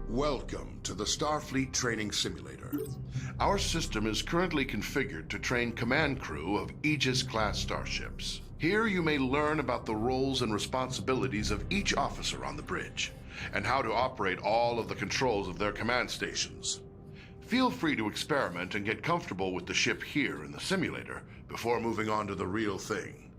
Welcome to the Starfleet Training Simulator. Our system is currently configured to train command crew of Aegis-class starships. Here you may learn about the roles and responsibilities of each officer on the bridge, and how to operate all of the controls of their command stations. Feel free to experiment and get comfortable with the ship here in the simulator before moving on to the real thing.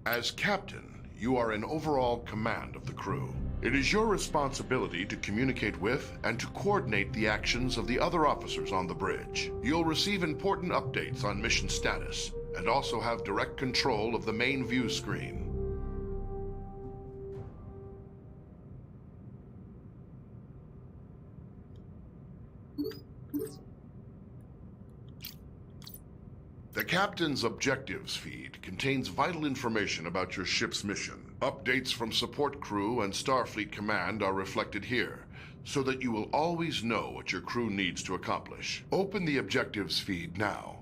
As captain, you are in overall command of the crew. It is your responsibility to communicate with and to coordinate the actions of the other officers on the bridge. You'll receive important updates on mission status and also have direct control of the main view screen. The Captain's Objectives feed contains vital information about your ship's mission. Updates from support crew and Starfleet Command are reflected here, so that you will always know what your crew needs to accomplish. Open the Objectives feed now.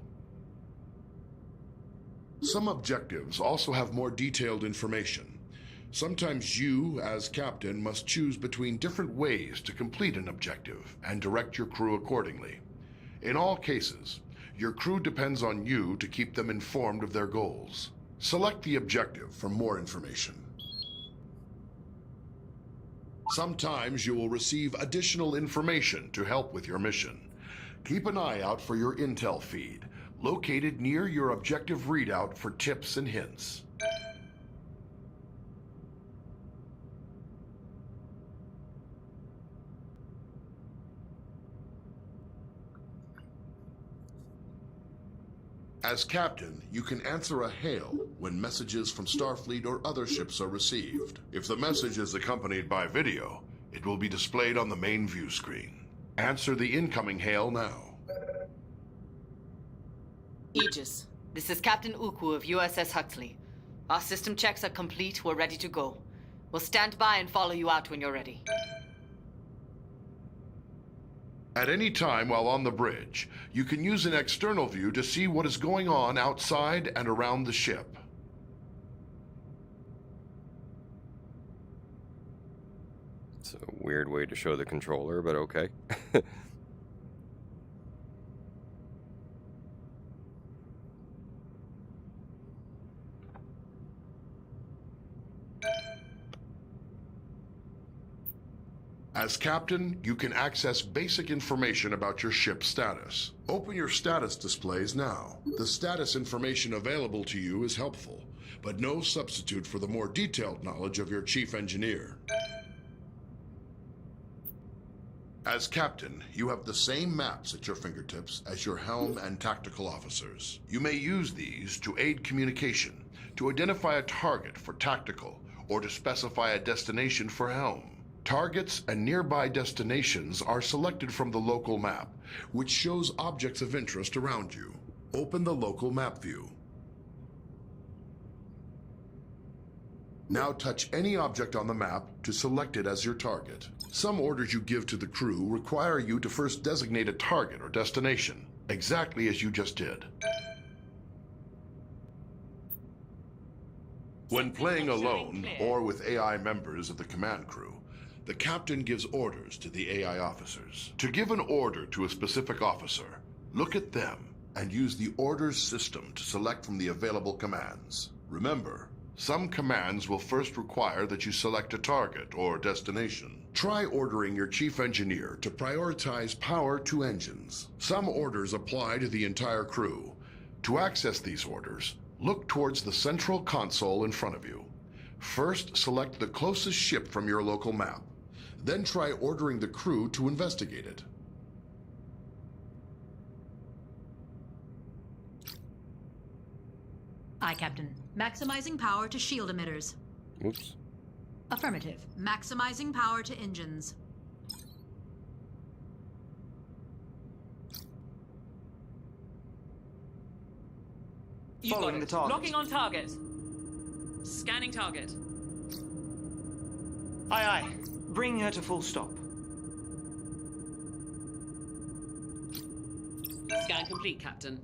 Some objectives also have more detailed information. Sometimes you, as Captain, must choose between different ways to complete an objective and direct your crew accordingly. In all cases, your crew depends on you to keep them informed of their goals. Select the objective for more information. Sometimes you will receive additional information to help with your mission. Keep an eye out for your intel feed, located near your objective readout for tips and hints. As captain, you can answer a hail when messages from Starfleet or other ships are received. If the message is accompanied by video, it will be displayed on the main view screen. Answer the incoming hail now. Aegis, this is Captain Uku of USS Huxley. Our system checks are complete. We're ready to go. We'll stand by and follow you out when you're ready. At any time while on the bridge, you can use an external view to see what is going on outside and around the ship. It's a weird way to show the controller, but okay. As captain, you can access basic information about your ship's status. Open your status displays now. The status information available to you is helpful, but no substitute for the more detailed knowledge of your chief engineer. As captain, you have the same maps at your fingertips as your helm and tactical officers. You may use these to aid communication, to identify a target for tactical, or to specify a destination for helm. Targets and nearby destinations are selected from the local map, which shows objects of interest around you. Open the local map view. Now touch any object on the map to select it as your target. Some orders you give to the crew require you to first designate a target or destination, exactly as you just did. When playing alone or with AI members of the command crew, the captain gives orders to the AI officers. To give an order to a specific officer, look at them and use the orders system to select from the available commands. Remember, some commands will first require that you select a target or destination. Try ordering your chief engineer to prioritize power to engines. Some orders apply to the entire crew. To access these orders, look towards the central console in front of you. First, select the closest ship from your local map. Then try ordering the crew to investigate it. Aye, Captain. Maximizing power to shield emitters. Oops. Affirmative. Maximizing power to engines. Following the target. Locking on target. Scanning target. Aye, aye. Bring her to full stop. Scan complete, Captain.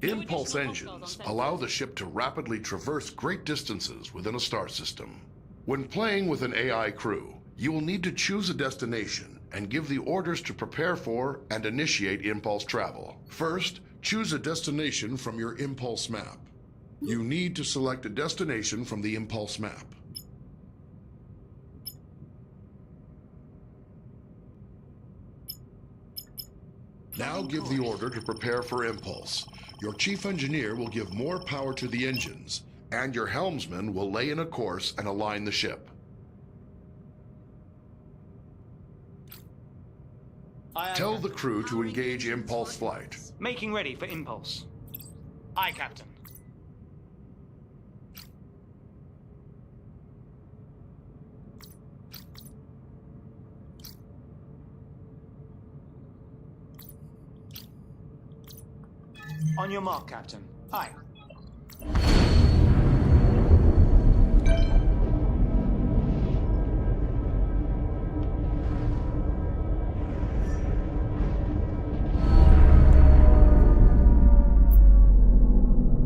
Impulse engines allow the ship to rapidly traverse great distances within a star system. When playing with an AI crew, you will need to choose a destination and give the orders to prepare for and initiate impulse travel. First, choose a destination from your impulse map. You need to select a destination from the impulse map. Now give the order to prepare for impulse. Your chief engineer will give more power to the engines, and your helmsman will lay in a course and align the ship. Tell the crew to engage impulse flight. Making ready for impulse. Aye, Captain. On your mark, Captain. Aye.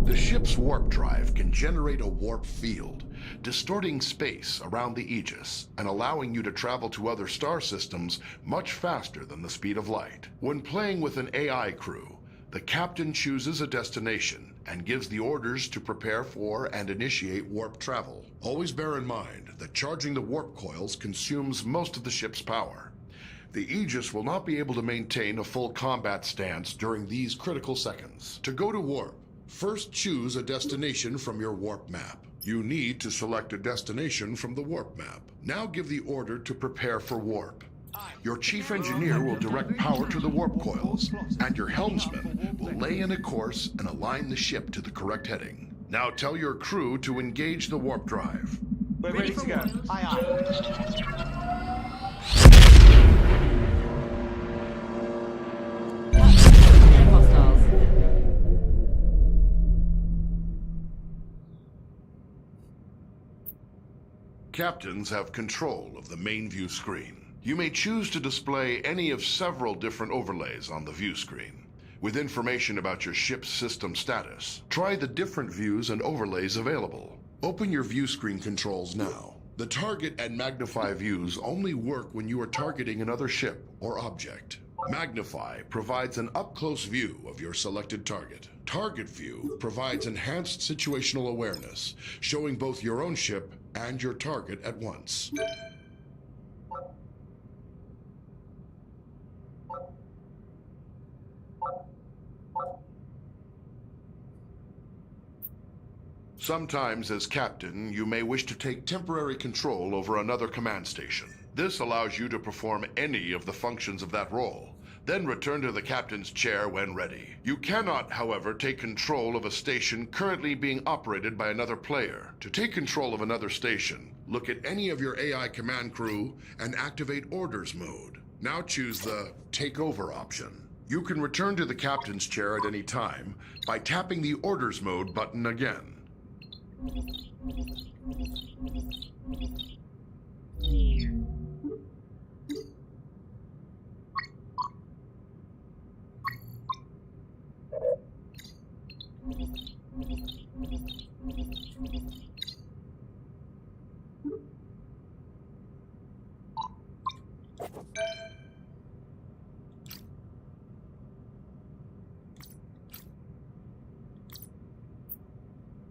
The ship's warp drive can generate a warp field, distorting space around the Aegis and allowing you to travel to other star systems much faster than the speed of light. When playing with an AI crew, the captain chooses a destination and gives the orders to prepare for and initiate warp travel. Always bear in mind that charging the warp coils consumes most of the ship's power. The Aegis will not be able to maintain a full combat stance during these critical seconds. To go to warp, first choose a destination from your warp map. You need to select a destination from the warp map. Now give the order to prepare for warp. Your chief engineer will direct power to the warp coils, and your helmsman will lay in a course and align the ship to the correct heading. Now tell your crew to engage the warp drive. We're ready to go. Aye, Hostiles. Captains have control of the main view screen. You may choose to display any of several different overlays on the view screen, with information about your ship's system status. Try the different views and overlays available. Open your view screen controls now. The target and magnify views only work when you are targeting another ship or object. Magnify provides an up-close view of your selected target. Target view provides enhanced situational awareness, showing both your own ship and your target at once. Sometimes, as captain, you may wish to take temporary control over another command station. This allows you to perform any of the functions of that role, then return to the captain's chair when ready. You cannot, however, take control of a station currently being operated by another player. To take control of another station, look at any of your AI command crew and activate orders mode. Now choose the Take Over option. You can return to the captain's chair at any time by tapping the Orders Mode button again.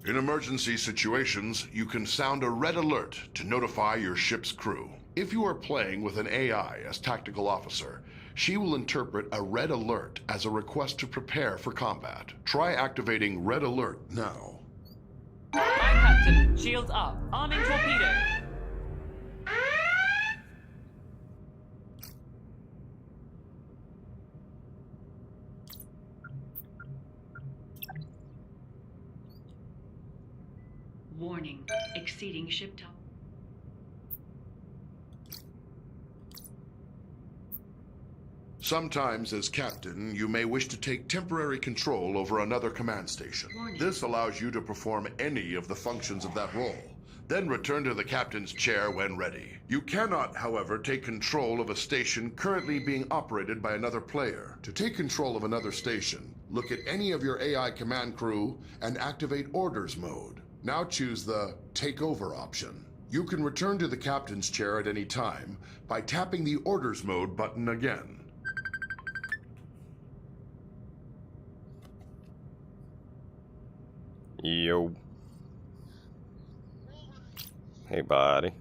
In emergency situations, you can sound a red alert to notify your ship's crew. If you are playing with an AI as tactical officer, she will interpret a red alert as a request to prepare for combat. Try activating red alert now. Aye, Captain. Shields up. Arming torpedo. Warning, exceeding ship top. Sometimes, as captain, you may wish to take temporary control over another command station. This allows you to perform any of the functions of that role, then return to the captain's chair when ready. You cannot, however, take control of a station currently being operated by another player. To take control of another station, look at any of your AI command crew and activate orders mode. Now choose the Take Over option. You can return to the captain's chair at any time by tapping the orders mode button again. Yo. Hey, buddy.